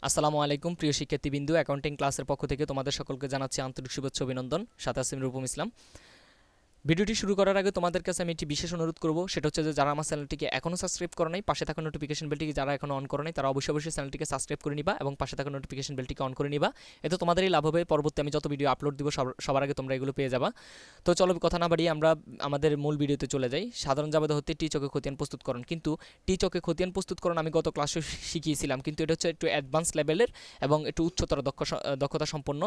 আসসালামু আলাইকুম প্রিয় শিক্ষার্থীবৃন্দু, অ্যাকাউন্টিং ক্লাসের পক্ষ থেকে তোমাদের সকলকে জানাচ্ছি আন্তরিক শুভেচ্ছা অভিনন্দন। সাথে আছি আমি রূপম ইসলাম। ভিডিওটি শুরু করার আগে তোমাদের কাছে আমি একটি বিশেষ অনুরোধ করব, সেটা হচ্ছে যে যারা আমার চ্যানেলটিকে এখনও সাবস্ক্রাইব করো নাই, পাশে থাকা নোটিফিকেশন বেলটিকে যারা এখনও অন করো নাই তারা অবশ্যই চ্যানেলটিকে সাবস্ক্রাইব করে নিবা এবং পাশে থাকা নোটিফিকেশন বেলটিকে অন করে নিবা। এতে তোমাদেরই লাভ হবে, পরবর্তী আমি যত ভিডিও আপলোড দিব সবার আগে তোমরা এগুলো পেয়ে যাবা। তো চলো কথা না বাড়িয়ে আমরা আমাদের মূল ভিডিওতে চলে যাই। সাধারণ জাবেদা হতে টি চকে খতিয়ান প্রস্তুতকরণ, কিন্তু টি চকে খতিয়ান প্রস্তুতকরণ আমি গত ক্লাসে শিখিয়েছিলাম, কিন্তু এটা হচ্ছে একটু অ্যাডভান্স লেভেলের এবং একটু উচ্চতর দক্ষতা সম্পন্ন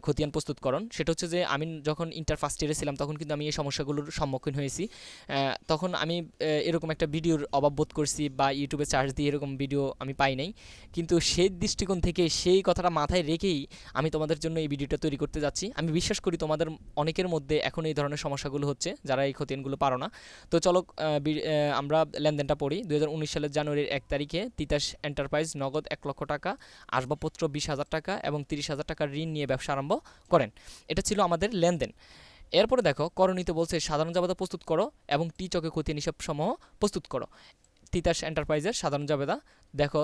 খতিয়ান প্রস্তুতকরণ। সেটা হচ্ছে যে আমি যখন ইন্টার ফার্স্ট ইয়ারে ছিলাম তখন কিন্তু আমি এই সমস্যাগুলোর সম্মুখীন হয়েছি। তখন আমি এরকম একটা ভিডিওর অভাব বোধ করছি বা ইউটিউবে সার্চ দিয়ে এরকম ভিডিও আমি পাই নাই, কিন্তু সেই দৃষ্টিকোণ থেকে সেই কথাটা মাথায় রেখেই আমি তোমাদের জন্য এই ভিডিওটা তৈরি করতে যাচ্ছি। আমি বিশ্বাস করি তোমাদের অনেকের মধ্যে এখন এই ধরনের সমস্যাগুলো হচ্ছে, যারা এই খতিয়ানগুলো পারো না। তো চলো আমরা লেনদেনটা পড়ি। 2019 সালের জানুয়ারির 1 তারিখে তিতাস এন্টারপ্রাইজ নগদ 1 লক্ষ টাকা, আসবাবপত্র 20,000 টাকা এবং 30,000 টাকার ঋণ নিয়ে ব্যবসা আরম্ভ করেন। এটা ছিল আমাদের লেনদেন। এরপরে দেখো করণীতে বলছে সাধারণ জাবেদা প্রস্তুত করো এবং টি চকে খতিয়ান হিসাব সমূহ প্রস্তুত করো। তিতাস এন্টারপ্রাইজের সাধারণ জাবেদা দেখো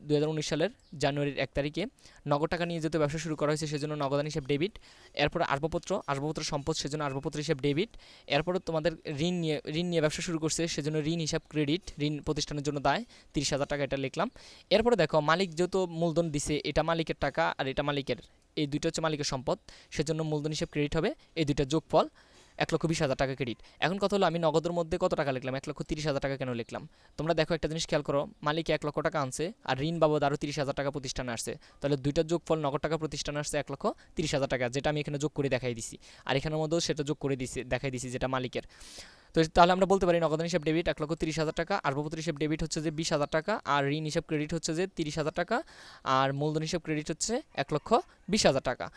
2019 সালের জানুয়ারির 1 তারিখে নগদ টাকা নিয়ে যেহেতু ব্যবসা শুরু করা হয়েছে সেজন্য নগদান হিসাব ডেবিট। এরপরে আসবাবপত্র সম্পদ, সেজন্য আসবাবপত্র হিসাব ডেবিট। এরপরে তোমাদের ঋণ নিয়ে ব্যবসা শুরু করছে সেজন্য ঋণ হিসাব ক্রেডিট, ঋণ প্রতিষ্ঠানের জন্য দায় 30,000 টাকা, এটা লিখলাম। এরপরে দেখো মালিক যেহেতু মূলধন দিছে, এটা মালিকের টাকা আর এটা মালিকের, এই দুইটা হচ্ছে মালিকের সম্পদ, সেজন্য মূলধন হিসাব ক্রেডিট হবে, এই দুইটা যোগফল 1,20,000 টাকা ক্রেডিট। এখন কথা হলো আমি নগদের মধ্যে কত টাকা লিখলাম, 1,30,000 টাকা কেন লিখলাম? তোমরা দেখো একটা জিনিস খেয়াল করো, মালিক 1 লক্ষ টাকা আনছে আর ঋণ বাবদ আরও 30,000 টাকা প্রতিষ্ঠানে আসছে, তাহলে দুইটার যোগফল নগদ টাকা প্রতিষ্ঠানে আসছে 1,30,000 টাকা, যেটা আমি এখানে যোগ করে দেখাই দিছি, আর এখানের মধ্যেও সেটা যোগ করে দেখাই দিছি যেটা মালিকের। তো তাহলে আমরা বলতে পারি নগদান হিসাব ডেবিট 1,30,000 টাকা, আসবাবপত্র হিসাব ডেবিট হচ্ছে যে 20,000 টাকা, আর ঋণ হিসাব ক্রেডিট হচ্ছে যে 30,000 টাকা, আর মূলধন হিসাব ক্রেডিট হচ্ছে 1,20,000 টাকা।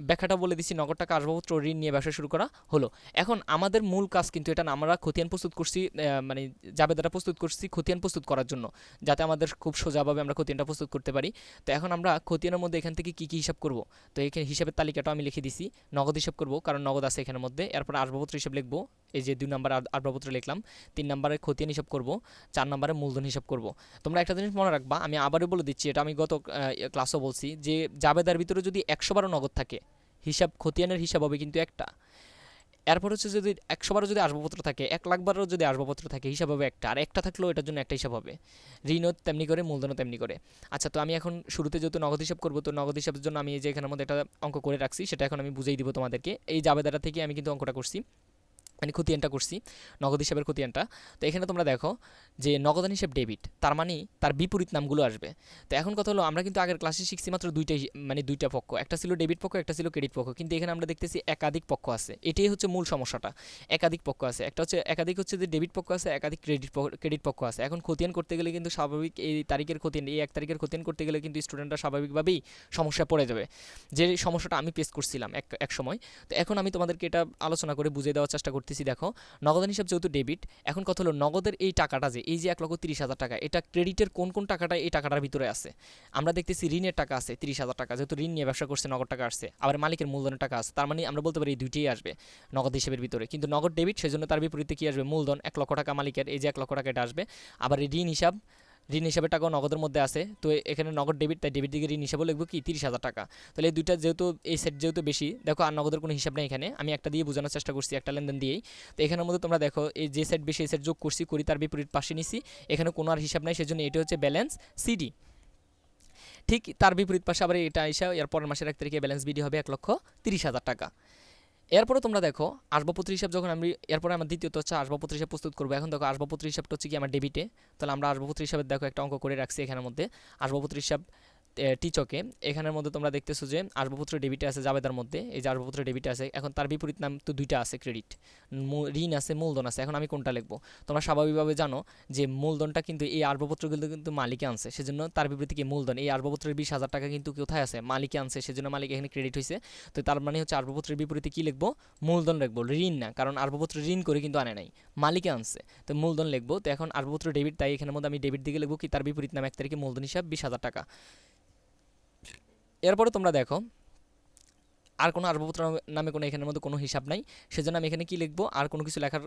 ব্যাখ্যাটা বলে দিচ্ছি, নগদ টাকা আসবাবপত্র ঋণ নিয়ে ব্যবসা শুরু করা হলো। এখন আমাদের মূল কাজ কিন্তু এটা না, আমরা খতিয়ান প্রস্তুত করছি, মানে জাবেদাটা প্রস্তুত করছি খতিয়ান প্রস্তুত করার জন্য, যাতে আমাদের খুব সোজাভাবে আমরা খতিয়ানটা প্রস্তুত করতে পারি। তো এখন আমরা খতিয়ানের মধ্যে এখান থেকে কী কী হিসাব করব, তো এখানে হিসাবের তালিকাটা আমি লিখে দিছি। নগদ হিসাব করব কারণ নগদ আছে এখানের মধ্যে, এরপর আসবাবপত্র হিসাব লিখবো, এই যে 2 নম্বর আসবাবপত্র লিখলাম। 3 নম্বরে খতিয়ান হিসাব করব, 4 নম্বরে মূলধন হিসাব করব। তোমরা একটা জিনিস মনে রাখবা, আমি আবারও বলে দিচ্ছি, এটা আমি গত ক্লাসও বলছি, যে জাবেদার ভিতরে যদি 100 বারও নগদ থাকে, হিসাব খতিয়ানের হিসাব হবে কিন্তু একটা। এরপর হচ্ছে যদি 100 বারও যদি আসবাবপত্র থাকে, 1,00,000 বারও যদি আসবাবপত্র থাকে, হিসাব হবে একটা, আর একটা থাকলেও এটার জন্য একটা হিসাব হবে। ঋণও তেমনি করে, মূলধনও তেমনি করে। আচ্ছা, তো আমি এখন শুরুতে যেহেতু নগদ হিসাব করবো, তো নগদ হিসাবের জন্য আমি এই যে এখানের মধ্যে একটা অঙ্ক করে রাখছি, সেটা এখন আমি বুঝিয়ে দিব তোমাদেরকে। এই জাবেদাটা থেকে আমি কিন্তু অঙ্কটা করছি, মানে খতিয়ানটা করছি, নগদ হিসাবের খতিয়ানটা। তো এখানে তোমরা দেখো যে নগদান হিসাব ডেবিট, তার মানে তার বিপরীত নামগুলো আসবে। তো এখন কথা হলো, আমরা কিন্তু আগের ক্লাসে শিখছি মাত্র দুইটা পক্ষ, একটা ছিল ডেবিট পক্ষ, একটা ছিল ক্রেডিট পক্ষ, কিন্তু এখানে আমরা দেখতেছি একাধিক পক্ষ আছে। এটাই হচ্ছে মূল সমস্যাটা, একাধিক পক্ষ আছে। একটা হচ্ছে একাধিক হচ্ছে যে ডেবিট পক্ষ আছে, একাধিক ক্রেডিট পক্ষ আছে। এখন খতিয়ান করতে গেলে কিন্তু স্বাভাবিক এই তারিখের খতিয়ান, এই 1 তারিখের খতিয়ান করতে গেলে কিন্তু স্টুডেন্টরা স্বাভাবিকভাবেই সমস্যায় পড়ে যাবে, যে সমস্যাটা আমি ফেস করছিলাম এক সময়। তো এখন আমি তোমাদেরকে এটা আলোচনা করে বুঝিয়ে দেওয়ার চেষ্টা করতেছি। দেখো, নগদান হিসাব যেহেতু ডেবিট, এখন কথা হলো নগদের এই টাকাটা, যে এই যে 1,30,000 টাকা, এটা ক্রেডিটের কোন কোন টাকাটা এই টাকাটার ভিতরে আছে? আমরা দেখতেছি ঋণের টাকা আছে 30,000 টাকা, যেহেতু ঋণ নিয়ে ব্যবসা করছে নগদ টাকা আসছে, আবার মালিকের মূলধনের টাকা আছে, তার মানে আমরা বলতে পারি এই দুইটাই আসবে নগদ হিসেবের ভিতরে। কিন্তু নগদ ডেবিট, সেজন্য তার বিপরীতে কি আসবে? মূলধন 1 লক্ষ টাকা মালিকের, এই যে 1 লক্ষ টাকা এটা আসবে। আবার এই ঋণ হিসাবের টাকাও নগদের মধ্যে আছে, তো এখানে নগদ ডেবিট, তাই ডেবিট দিকে ঋণ হিসাবও লিখবো কি 30,000 টাকা। তাহলে এই দুইটা যেহেতু, এই সেট যেহেতু বেশি, দেখো আর নগদের কোনো হিসাব নেই এখানে, আমি একটা দিয়ে বোঝানোর চেষ্টা করছি, একটা লেনদেন দিয়েই। তো এখানের মধ্যে তোমরা দেখো এই যে সেট বেশি, এই সেট যোগ করছি, করি তার বিপরীত পাশে নিছি, এখানে কোনো আর হিসাব নাই, সেজন্য এটা হচ্ছে ব্যালেন্স সিডি। ঠিক তার বিপরীত পাশে আবার এটা আইসা এর পরের মাসের 1 তারিখে ব্যালেন্স বিডি হবে 1,30,000 টাকা। এরপরে তোমরা দেখো আসবাবপত্র হিসাব যখন আমি, এরপরে আমার দ্বিতীয়ত হচ্ছে আসবাবপত্র হিসাব প্রস্তুত করবো। এখন দেখো আসবাবপত্র হিসাবটা হচ্ছে কি আমার ডেবিটে, তাহলে আমরা আসবাবপত্র হিসাবে দেখো একটা অঙ্ক করে রাখছি এখানের মধ্যে। আসবাবপত্র হিসাব টিচকে, এখানের মধ্যে তোমরা দেখতেছো যে আসবাবপত্র ডেবিটে আছে জাবেদার মধ্যে, এই যে আসবাবপত্র ডেবিটে আছে। এখন তার বিপরীত নাম তো দুইটা আছে, ক্রেডিট, ঋণ আছে, মূলধন আছে। এখন আমি কোনটা লিখবো? তোমরা স্বাভাবিকভাবে জানো যে মূলধনটা কিন্তু এই আসবাবপত্রগুলো কিন্তু মালিকে আনছে, সেজন্য তার বিপরীতে কি মূলধন, এই আসবাবপত্রের 20,000 টাকা কিন্তু কোথায় আছে? মালিকে আনছে, সেজন্য মালিক এখানে ক্রেডিট হয়েছে। তো তার মানে হচ্ছে আসবাবপত্রের বিপরীতে কি লিখবো? মূলধন লিখবো, ঋণ না, কারণ আসবাবপত্র ঋণ করে কিন্তু আনে নাই, মালিকে আনছে, তো মূলধন লিখবো। তো এখন আসবাবপত্র ডেবিট, তাই এখানের মধ্যে আমি ডেবিট দিকে লিখবো কি তার বিপরীত নাম 1 তারিখে মূলধন হিসাব 20,000 টাকা। এরপরে তোমরা দেখো আর কোনো আসবাবপত্র নামে কোনো এখানের মধ্যে কোনো হিসাব নাই, সেজন্য আমি এখানে কি লিখবো, আর কোনো কিছু লেখার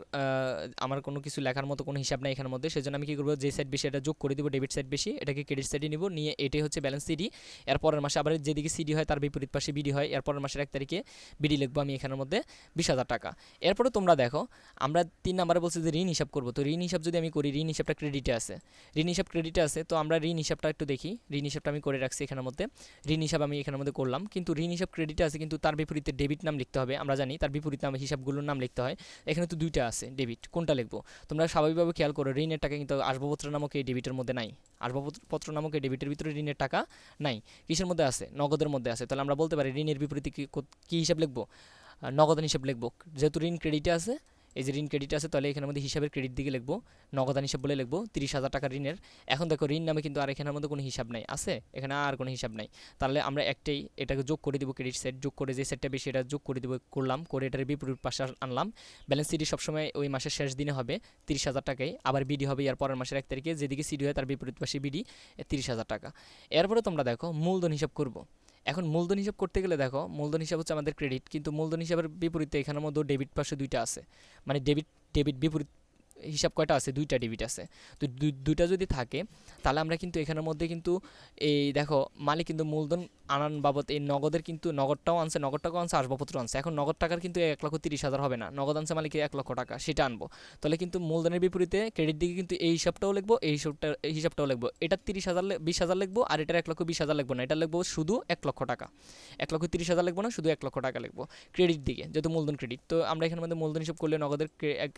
আমার কোনো কিছু লেখার মতো কোনো হিসাব নাই এখানের মধ্যে। সেজন্য আমি কি করবো, যে সাইড বেশি এটা যোগ করে দিব, ডেবিট সাইড বেশি এটাকে ক্রেডিট সাইডে নিব, নিয়ে এটাই হচ্ছে ব্যালেন্স সিডি। এরপরের মাসে আবার যেদিকে সিডি হয় তার বিপরীত পাশে বিডি হয়, এরপরের মাসের 1 তারিখে বিডি লিখবো আমি এখানের মধ্যে 20,000 টাকা। এরপরে তোমরা দেখো আমরা 3 নম্বরে বলছি যে ঋণ হিসাব করবো, তো ঋণ হিসাব যদি আমি করি, ঋণ হিসাবটা ক্রেডিটে আছে, ঋণ হিসাব ক্রেডিটে আছে, তো আমরা ঋণ হিসাবটা একটু দেখি। ঋণ হিসাবটা আমি করে রাখছি এখানের মধ্যে, ঋণ হিসাব আমি এখানের মধ্যে করলাম, কিন্তু ঋণ হিসাব ক্রেডিটে আছে, কিন্তু তার বিপরীতে ডেবিট নাম লিখতে হবে, আমরা জানি তার বিপরীতে নাম হিসাবগুলোর নাম লিখতে হয়। এখানে তো 2টা আছে ডেবিট, কোনটা লিখবো? তোমরা স্বাভাবিকভাবে খেয়াল করো, ঋণের টাকা কিন্তু আসবাবপত্র নামক এই ডেবিটের মধ্যে নাই, আসবাবপত্র নামক এই ডেবিটের ভিতরে ঋণের টাকা নাই, কিসের মধ্যে আছে? নগদের মধ্যে আছে। তাহলে আমরা বলতে পারি ঋণের বিপরীতে কী হিসাব লিখবো? নগদান হিসাব লিখবো, যেহেতু ঋণ ক্রেডিটে আছে, এই যে ঋণ ক্রেডিট আছে, তাহলে এখানের মধ্যে হিসাবের ক্রেডিট দিকে লিখবো, নগদান হিসাব বলে লিখবো 30,000 টাকা ঋণের। এখন দেখো ঋণ নামে কিন্তু আর এখানের মধ্যে কোনো হিসাব নাই, আছে এখানে আর কোনো হিসাব নাই, তাহলে আমরা একটাই এটাকে যোগ করে দিব, ক্রেডিট সাইড যোগ করে যে সাইডটা বেশি এটা যোগ করে দিব, করলাম, করে এটার বিপরীত পাশে আনলাম। ব্যালেন্স সিডি সবসময় ওই মাসের শেষ দিনে হবে 30,000 টাকায়, আবার বিডি হবে এর পরের মাসের 1 তারিখে, যেদিকে সিডি হয় তার বিপরীত পাশে বিডি 30,000 টাকা। এরপরে তোমরা দেখো মূলধন হিসাব করবো। এখন মূলধন হিসাব করতে গেলে দেখো, মূলধন হিসাব হচ্ছে আমাদের ক্রেডিট, কিন্তু মূলধন হিসাবের বিপরীতে এখানের মধ্যে ডেবিট পাশে 2টা আছে, মানে ডেবিট ডেবিট বিপরীত হিসাব কয়টা আছে? 2টা ডেবিট আছে। তো 2টা যদি থাকে তাহলে আমরা কিন্তু এখানের মধ্যে কিন্তু এই দেখো মালিক কিন্তু মূলধন আনান বাবদ এই নগদের কিন্তু নগদটাও আনছে, নগদটাও আনছে, আসবাবপত্র আনছে। এখন নগদ টাকার কিন্তু 1,30,000 হবে না, নগদ আনছে মালিক 1 লক্ষ টাকা, সেটা আনবো। তাহলে কিন্তু মূলধনের বিপরীতে ক্রেডিট দিকে কিন্তু এই হিসাবটাও লিখবো, এই হিসাবটাও লিখবো। এটা 30,000 20,000 লিখবো, আর এটার 1,20,000 লিখবো না, এটা লিখবো শুধু 1 লক্ষ টাকা, 1,30,000 লিখবো না, শুধু 1 লক্ষ টাকা লিখবো ক্রেডিট দিকে, যেহেতু মূলধন ক্রেডিট। তো আমরা এখানের মধ্যে মূলধন হিসাব করলে নগদের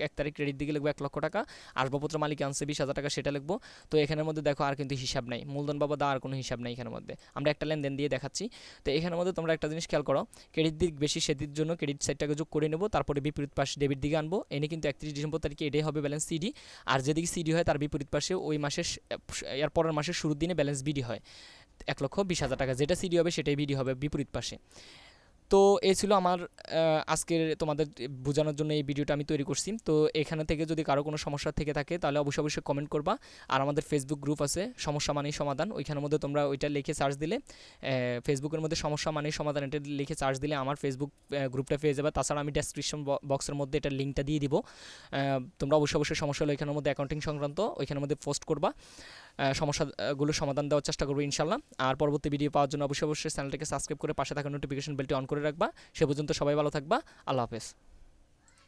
1 তারিখ ক্রেডিট দিকে লিখবো 1 লক্ষ টাকা, আসবাবপত্র মালিক আনছে 20,000 টাকা, সেটা লিখবো। তো এখানের মধ্যে দেখো আর কিন্তু হিসাব নাই, মূলধন বাবদ আর কোনো হিসাব নাই এখানের মধ্যে, আমরা একটা লেনদেন দিয়ে দেখাচ্ছি। তো এখানের মধ্যে তোমরা একটা জিনিস খেয়াল করো, ক্রেডিট দিক বেশি সেদির জন্য ক্রেডিট সাইডটাকে যোগ করে নেবো, তারপরে বিপরীত পাশে ডেবিট দিকে আনবো, এনে কিন্তু 31 ডিসেম্বর তারিখে এটাই হবে ব্যালেন্স সিডি। আর যেদিকে সিডি হয় তার বিপরীত পাশে ওই মাসের এর পরের মাসের শুরুর দিনে ব্যালেন্স বিডি হয় 1,20,000 টাকা, যেটা সিডি হবে সেটাই বিডি হবে বিপরীত পাশে। তো এই ছিল আমার আজকের তোমাদের বোঝানোর জন্য এই ভিডিওটা আমি তৈরি করছি। তো এখানে থেকে যদি কারো কোনো সমস্যা থেকে থাকে তাহলে অবশ্যই কমেন্ট করবা। আর আমাদের ফেসবুক গ্রুপ আছে সমস্যা মানেই সমাধান, ওইখানের মধ্যে তোমরা ওইটা লিখে সার্চ দিলে, ফেসবুকের মধ্যে সমস্যা মানেই সমাধান এটা লিখে সার্চ দিলে আমার ফেসবুক গ্রুপটা পেয়ে যাবে। তাছাড়া আমি ডেসক্রিপশন বক্সের মধ্যে এটার লিঙ্কটা দিয়ে দিব, তোমরা অবশ্যই সমস্যা হলে এখানের মধ্যে অ্যাকাউন্টিং সংক্রান্ত ওইখানের মধ্যে পোস্ট করবা, সমস্যাগুলো সমাধান দেওয়ার চেষ্টা করবো ইনশাল্লাহ। আর পরবর্তী ভিডিও পাওয়ার জন্য অবশ্যই চ্যানেলটাকে সাবস্ক্রাইব করে পাশে থাকা নোটিফিকেশন বেলটি অন করে রাখবা। সে পর্যন্ত সবাই ভালো থাকবা, আল্লাহ হাফেজ।